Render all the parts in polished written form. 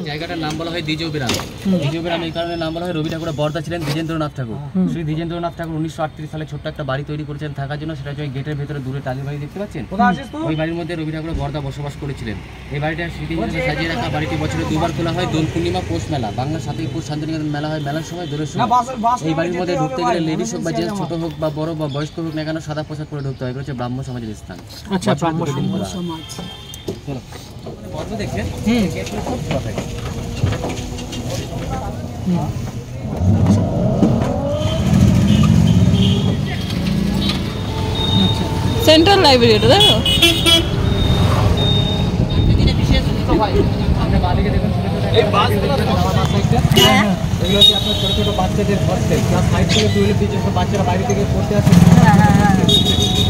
জায়গাটার নাম বলা হয় দ্বিজগ্রাম। দ্বিজগ্রাম এই কারণে নাম বলা হয়, রবি ঠাকুরের বর্দা ছিলেন দ্বিজেন্দ্রনাথ ঠাকুর। শ্রী দ্বিজেন্দ্রনাথ ঠাকুর 1938 সালে ছোট্ট একটা বাড়ি তৈরি করেছেন থাকার জন্য। সেটা হচ্ছে গেটের ভেতরে দূরে টালির বাড়ি দেখতে পাচ্ছেন, ওই বাড়ির মধ্যে রবি ঠাকুরের বর্দা বসবাস করেছিলেন। এই বাড়িটা স্মৃতি হিসেবে সাজিয়ে রাখা। বাড়িটি বছরে দুবার খোলা হয়, দোল পূর্ণিমা, পৌষ মেলা। বাংলা 7ই পৌষ শান্তিনিকেতন মেলা হয়, মেলার সময় দোলের সময়। এই বাড়ির মধ্যে ঢুকতে গেলে লেডিস হোক বা জেন্টস, ছোট হোক বা বড় বা বয়স্ক হোক না কেন, সাদা পোশাক পরে ঢুকতে হয়। এগুলো হচ্ছে ব্রাহ্ম সমাজের স্থান। আচ্ছা, ব্রাহ্ম সমাজ। চলো পর্ব দেখছেন, গেটগুলো খুব খোলা থাকে। সেন্ট্রাল লাইব্রেরি এটা দেখো। আপনি বাদিকে দেখুন, এই বাসগুলো এগুলো হচ্ছে আপনার ছোট ছোট বাচ্চাদের হস্টেল। ক্লাস 5 থেকে 12 যে সব বাচ্চারা বাইরে থেকে পড়তে আসে,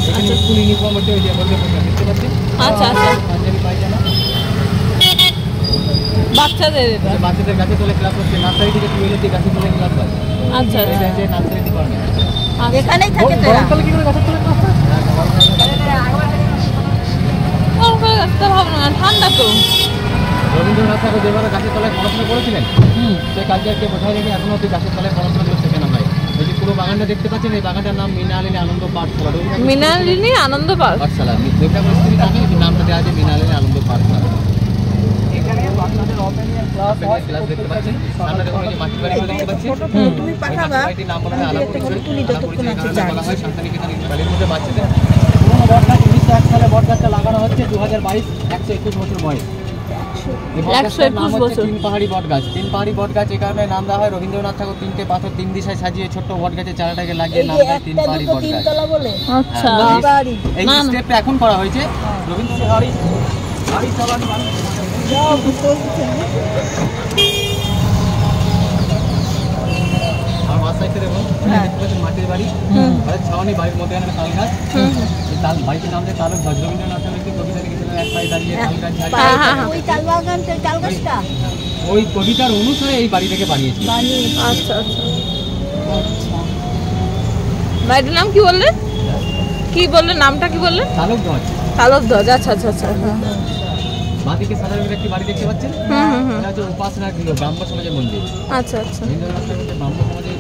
এখানে স্কুল ইউনিফর্ম হচ্ছে ওই যে বলতে দেখতে পাচ্ছেন। আচ্ছা আচ্ছা, পাঞ্জাবি পায়জামা বাচ্চাদের এটা। বাচ্চাদের গাছে তোলে ক্লাস হচ্ছে, নার্সারি থেকে 12 অবধি গাছে তোলে ক্লাস হয়। আচ্ছা, এটা হচ্ছে নার্সারি ডিপার্টমেন্ট। এখানেই থাকে তো। গরমকালে কি করে গাছে তোলে ক্লাস হয়? গরমকালে গাছটা ভালো না, ঠান্ডা তো। রবীন্দ্রনাথ ঠাকুর যেভাবে গাছের তলায় পড়াশোনা করেছিলেন, সেই কালচারকে বোঝাই রেখে এখনো অব্দি গাছের তলায় পড়াশোনা করে শেখানো হয়। এই যে পুরো বাগানটা দেখতে পাচ্ছেন, এই বাগানটার নাম মৃণালিনী আনন্দ পাঠশালা। মৃণালিনী আনন্দ পাঠশালা রবি ঠাকুরের স্ত্রী নামে এই নামটা দেওয়া আছে, মৃণালিনী আনন্দ পাঠশালা। এখানে বাচ্চাদের ওপেনিং ক্লাস দেখতে পাচ্ছেন। আমরা দেখুন এই যে মাটির বাড়িগুলো দেখতে পাচ্ছেন, তুমি পাঠাবা। বাড়িটির নাম বলা হয় আলাপরিচয়। আলাপরিচয় কারণে বলা হয় শান্তিনিকেতন বাড়ির মধ্যে বাচ্চাদের পুরোনো বটগাছ 1901 সালে বটগাছটা লাগানো হচ্ছে, 2022 121 বছর বয়স। 121 বছর। তিন পাহাড়ি বটগাছ। তিন পাহাড়ি বটগাছ এই কারণে নাম দেওয়া হয়, রবীন্দ্রনাথ ঠাকুর 3টে পাথর 3 দিশায় সাজিয়ে ছোট্ট বটগাছের চারাটাকে লাগিয়ে নাম দেয় তিন পাহাড়ি বটগাছ। আচ্ছা, এই স্টেপটা এখন করা হয়েছে রবীন্দ্রনাথ বাড়ি চালানো আর মাছ সাইডে দেখুন, দেখতে পাচ্ছেন মাটির বাড়ি, ছাওয়ানি বাড়ির মধ্যে এখানে তাল গাছ। তাল বাড়িটির নাম দিয়ে তালক গাছ। রবীন্দ্রনাথ ঠাকুর একটি কবিতা লিখেছিলেন, এক পায়ে দাঁড়িয়ে তাল গাছ ঝাড়িয়ে। ওই কবিতার অনুসারে এই বাড়িটাকে বানিয়েছি। আচ্ছা আচ্ছা, বাড়িটার নাম কি বললেন? কি বললেন, নামটা কি বললেন? তালকগঞ্জ। তালকগঞ্জ, আচ্ছা আচ্ছা আচ্ছা। বাদিকে সাদা রঙের একটি বাড়ি দেখতে পাচ্ছেন, এটা হচ্ছে উপাসনা গৃহ, ব্রাহ্ম সমাজের মন্দির। আচ্ছা আচ্ছা, রবীন্দ্রনাথ ঠাকুর যে ব্রাহ্ম সমাজের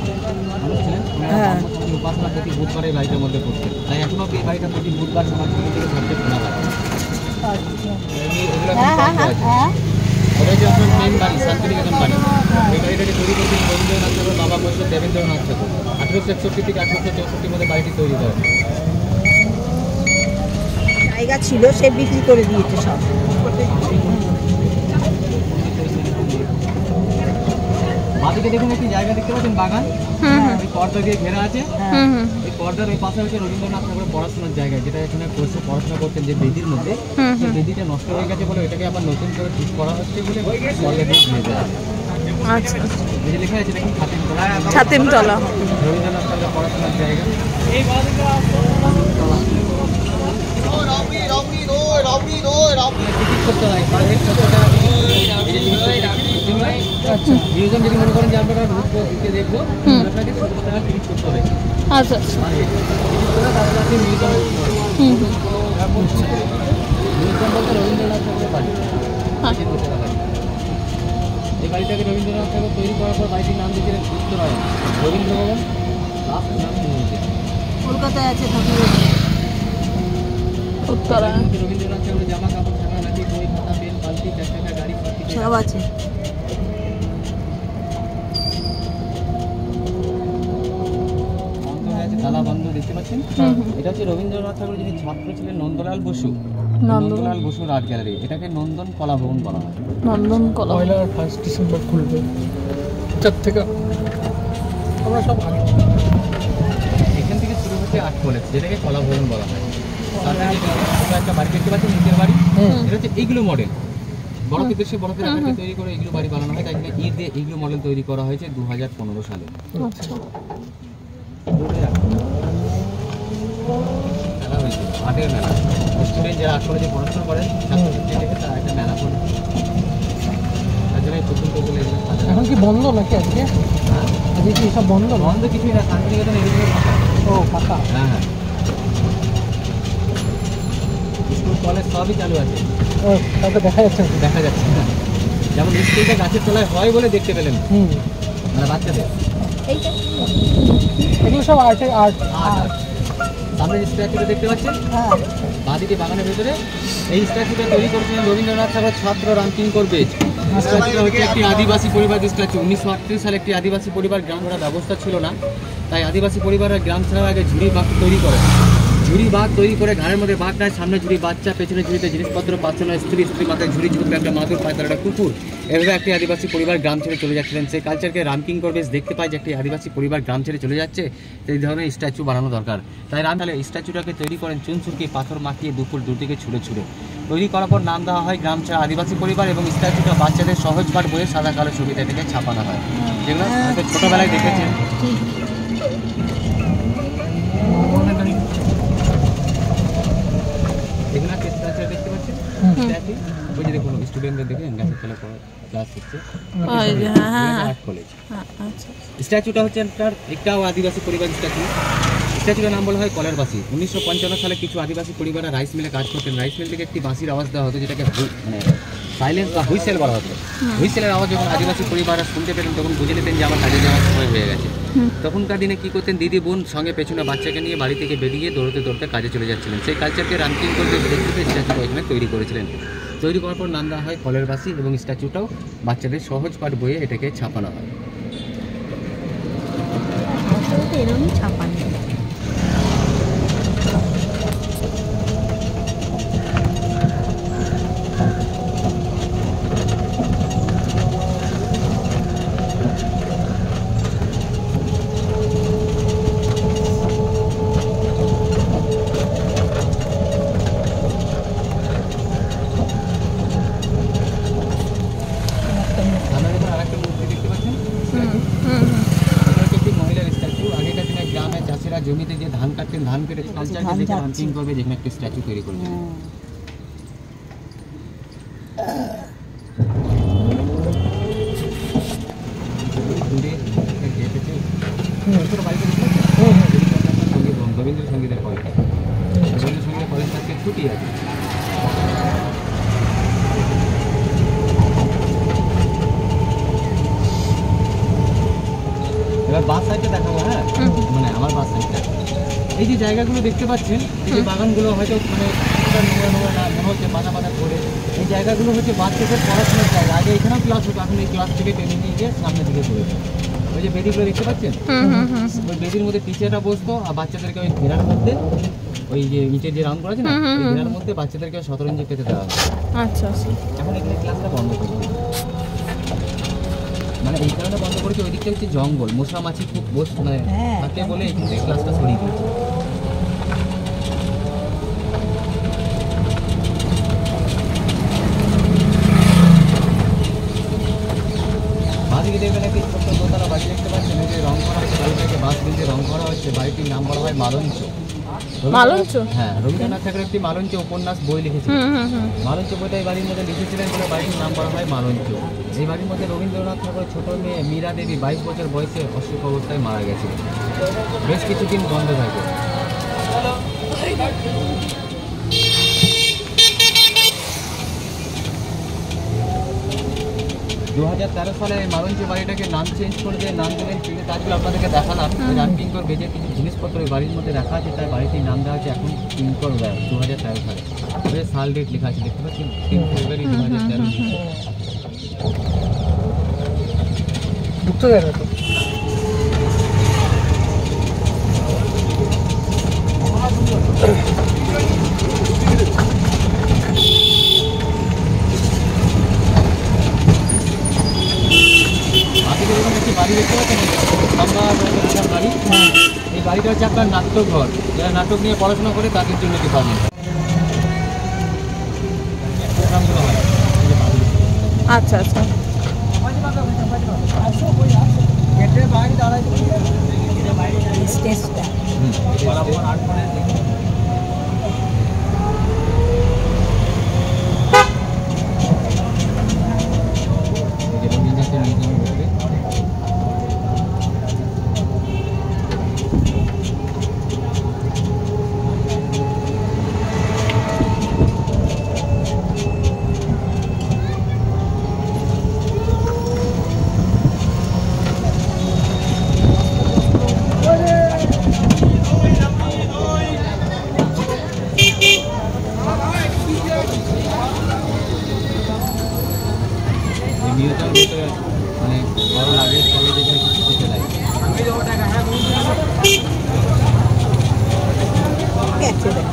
মানুষ ছিলেন, ব্রাহ্ম সমাজের উপাসনা প্রতি বুধবার এই বাড়িটার মধ্যে করতেন। তাই এখনো এই বাড়িটা প্রতি বুধবার সমাজ থেকে ঘুরতে শোনা যায়। এটা হচ্ছে আপনার মেন বাড়ি, শান্তিনিকেতন বাড়ি। এই বাড়িটাকে তৈরি করেছেন রবীন্দ্রনাথ ঠাকুর, বাবা বৈষ্ণব দেবেন্দ্রনাথ ঠাকুর। 1861 থেকে 1864 মধ্যে বাড়িটি তৈরি হয়। জায়গা ছিল, সে বিক্রি করে দিয়েছে সব। বাদিকে দেখুন একটি জায়গা দেখতে পাচ্ছেন, বাগান। এই পর্দা দিয়ে ঘেরা আছে। এই পর্দার ওই পাশে হচ্ছে রবীন্দ্রনাথ ঠাকুরের পড়াশোনার জায়গা, যেটা এখানে বসে পড়াশোনা করতেন যে বেদির মধ্যে। সেই বেদিটা নষ্ট হয়ে গেছে বলে এটাকে আবার নতুন করে ঠিক করা হচ্ছে বলে পর্দা দিয়ে ঘিরে দেওয়া আছে। আচ্ছা, এই লেখা আছে দেখুন ছাতিমতলা। ছাতিমতলা রবীন্দ্রনাথ ঠাকুরের পড়াশোনার জায়গা। টিকিট করতে হয়, মিউজিয়াম যদি মনে করেন যে আপনারা ঢুকবো, ঢুকে দেখবো, আপনাকে 70 টাকা টিকিট করতে হবে। আচ্ছা আচ্ছা, তারপরে আপনি মিউজিয়ামে মিউজিয়াম বলতে রবীন্দ্রনাথ ঠাকুরের বাড়ি। এই বাড়িটাকে রবীন্দ্রনাথ ঠাকুর তৈরি করার পর বাড়িটির নাম দিয়েছিলেন উত্তরায়ণ। রবীন্দ্র ভবন লাস্ট নাম নিয়েছে, কলকাতায় আছে উত্তরায়ণ। রবীন্দ্রনাথ ঠাকুরের জামা কাপড়, ছাতা, লাঠি, বই, খাতা, পেন, বালতি, 4 টাকা গাড়ি সব আছে। তালা বন্ধ দেখতে পাচ্ছেন। এটা হচ্ছে রবীন্দ্রনাথ ঠাকুর যিনি ছাত্র ছিলেন নন্দলাল বসু, নন্দলাল বসুর আর্ট গ্যালারি। এটাকে নন্দন কলা ভবন বলা হয়। নন্দন কলা 1 ডিসেম্বর খুলবে, 4 থেকে আমরা সব আগে। এখান থেকে শুরু হচ্ছে আর্ট কলেজ, যেটাকে কলা ভবন বলা হয়। তারপরে একটা বাড়ি দেখতে পাচ্ছেন, নিজের বাড়ি। এটা হচ্ছে এইগুলো মডেল, বরফের দেশে বরফের আকারে তৈরি করে এগুলো বাড়ি বানানো হয়। তাই এখানে ঈদ দিয়ে এইগুলো মডেল তৈরি করা হয়েছে 2015 সালে। মেলা হয়েছে, আর্টের মেলা। স্টুডেন্ট যারা আর্ট কলেজে পড়াশোনা করেন, ছাত্রছাত্রী থেকে তারা একটা মেলা করে। তার জন্য প্রথম প্রকল্প এখন কি বন্ধ নাকি আজকে? আজকে কি সব বন্ধ? বন্ধ কিছুই না, শান্তিনিকেতন এগুলো ও ফাঁকা। হ্যাঁ হ্যাঁ, স্কুল কলেজ সবই চালু আছে। ও তাকে দেখা যাচ্ছে দেখা যাচ্ছে না। যেমন স্কুলটা গাছের তলায় হয় বলে দেখতে পেলেন, মানে বাচ্চাদের এগুলো সব আর্টে আর্ট। আর সামনে যে স্ট্যাচুটা দেখতে পাচ্ছেন বাদিকে বাগানের ভেতরে, এই স্ট্যাচুটা তৈরি করেছিলেন রবীন্দ্রনাথ ঠাকুর ছাত্র রামকিঙ্কর বেজ। স্ট্যাচুটা হচ্ছে একটি আদিবাসী পরিবারের স্ট্যাচু। 1938 সালে একটি আদিবাসী পরিবার গ্রাম ছাড়া ব্যবস্থা ছিল না, তাই আদিবাসী পরিবারের গ্রাম ছাড়ার আগে ঝুড়ি বাঘ তৈরি করে। ঝুড়ি বাঘ তৈরি করে ঘাড়ের মধ্যে বাঘ নেয়, সামনে ঝুড়ি বাচ্চা, পেছনে ঝুড়িতে জিনিসপত্র, পাঁচজন স্ত্রী, স্ত্রী মাথায় ঝুড়ি ঝুঁকবে একটা মাদুর, পায় তার একটা কুকুর। এভাবে একটি আদিবাসী পরিবার গ্রাম ছেড়ে চলে যাচ্ছিলেন। সেই কালচারকে রামকিঙ্কর বেশ দেখতে পায় যে একটি আদিবাসী পরিবার গ্রাম ছেড়ে চলে যাচ্ছে, এই ধরনের স্ট্যাচু বানানো দরকার। তাই রাম তাহলে স্ট্যাচুটাকে তৈরি করেন চুন সুরকি পাথর মাখিয়ে দুপুর দুদিকে ছুঁড়ে ছুঁড়ে। তৈরি করার পর নাম দেওয়া হয় গ্রাম ছাড়া আদিবাসী পরিবার, এবং স্ট্যাচুটা বাচ্চাদের সহজ পাঠ বইয়ে সাদা কালো ছবিতে থেকে ছাপানো হয়, যেগুলো হয়তো ছোটোবেলায় দেখেছেন। এখানে একটা স্ট্যাচু দেখতে পাচ্ছেন, স্ট্যাচু ওই যে দেখুন স্টুডেন্টদের দেখেন গাছের তলায় ক্লাস করছে, আর্ট কলেজ। স্ট্যাচুটা হচ্ছে একটাও আদিবাসী পরিবার স্ট্যাচু। স্ট্যাচুটার নাম বলা হয় কলের বাঁশি। 1955 সালে কিছু আদিবাসী পরিবাররা রাইস মিলে কাজ করতেন। রাইস মিল থেকে একটি বাঁশির আওয়াজ দেওয়া হতো, যেটাকে মানে সাইলেন্স বা হুইসেল বলা হতো। হুইসেলের আওয়াজ যখন আদিবাসী পরিবাররা শুনতে পেতেন তখন বুঝে নিতেন যে আমার কাজে যাওয়ার সময় হয়ে গেছে। তখনকার দিনে কী করতেন, দিদি বোন সঙ্গে পেছনে বাচ্চাকে নিয়ে বাড়ি থেকে বেরিয়ে দৌড়তে দৌড়তে কাজে চলে যাচ্ছিলেন। সেই কালচারকে রামকিঙ্কর বেশ দেখতে স্ট্যাচুটা এখানে তৈরি করেছিলেন। তৈরি করার পর নাম দেওয়া হয় কলের বাঁশি, এবং স্ট্যাচুটাও বাচ্চাদের সহজ পাঠ বইয়ে এটাকে ছাপানো হয়। এরকমই ছাপানো। আরেকটা মূর্তি দেখতে পাচ্ছেন, একটি মহিলার স্ট্যাচু। আগেকার দিনে গ্রামে চাষিরা জমিতে যে ধান কাটতেন, ধান কেটে কালচারকে দেখে রামকিং করবে যেখানে একটা স্ট্যাচু তৈরি করেছে। রবীন্দ্রসঙ্গীতের কলেজ, রবীন্দ্রসঙ্গীতের কলেজ আজকে ছুটি আছে। এবার বাস সাইডটা দেখাবো। হ্যাঁ, মানে আমার বাস সাইডটা, এই যে জায়গাগুলো দেখতে পাচ্ছেন, এই যে বাগানগুলো হয়তো মানে নোংরা নোংরা না মনে হচ্ছে, পাতা পাতা করে, এই জায়গাগুলো হচ্ছে বাচ্চাদের পড়াশোনার জায়গা। আগে এখানেও ক্লাস হতো, এখন এই ক্লাস থেকে টেনে নিয়ে গিয়ে সামনের দিকে চলেছে। ওই যে বেদিগুলো দেখতে পাচ্ছেন, ওই বেদির মধ্যে টিচাররা বসতো আর বাচ্চাদেরকে ওই ঘেরার মধ্যে, ওই যে ইটের যে রাউন্ড করা আছে না, ওই ঘেরার মধ্যে বাচ্চাদেরকে শতরঞ্জি পেতে দেওয়া হয়। আচ্ছা, এখন এখানে ক্লাসটা বন্ধ করছে, মানে এই কারণে বন্ধ করেছে, ওই দিকটা হচ্ছে জঙ্গল, মশা মাছি খুব মানে থাকে বলে এখান থেকে ক্লাসটা সরিয়ে দিয়েছে। বাড়িকে দেখবেন একটি ছোট্ট দোতলা বাড়ি দেখতে পাচ্ছেন, এই যে রং করা হচ্ছে, বাড়িটাকে বাঁশ দিয়ে রং করা হচ্ছে। বাড়িটির নাম বলা হয় মালঞ্চ। মালঞ্চ? হ্যাঁ, রবীন্দ্রনাথ ঠাকুর একটি মালঞ্চ উপন্যাস বই লিখেছিলেন। মালঞ্চ বইটা এই বাড়ির মধ্যে লিখেছিলেন বলে বাড়িটির নাম বলা হয় মালঞ্চ। এই বাড়ির মধ্যে রবীন্দ্রনাথ ঠাকুরের ছোট মেয়ে মীরা দেবী 22 বছর বয়সে অসুখ অবস্থায় মারা গেছিলেন। বেশ কিছুদিন বন্ধ থাকে। 2013 সালে মালঞ্চ বাড়িটাকে নাম চেঞ্জ করে দিয়ে নাম দিলেন, কিন্তু তারপরে আপনাদেরকে দেখালাম রামকিঙ্কর বেজের কিছু জিনিসপত্র এই বাড়ির মধ্যে রাখা আছে, তাই বাড়িটির নাম দেওয়া আছে এখন কিঙ্কর ব্যাগ। 2013 সালে সাল ডেট লেখা আছে, দেখতে পাচ্ছেন 3 ফেব্রুয়ারি 2013। ঢুকতে দেয় না তো। বাড়ি দেখতে পাচ্ছেন, বাড়ি, এই বাড়িটা হচ্ছে আপনার নাট্যঘর। যারা নাটক নিয়ে পড়াশোনা করে তাদের জন্য ডিপার্টমেন্ট। আচ্ছা আচ্ছা। স্টেজটা নিউটার ভিতরে মানে বড় লাগে তাহলে দেখে কিছু দিতে লাগে গেছে দেখ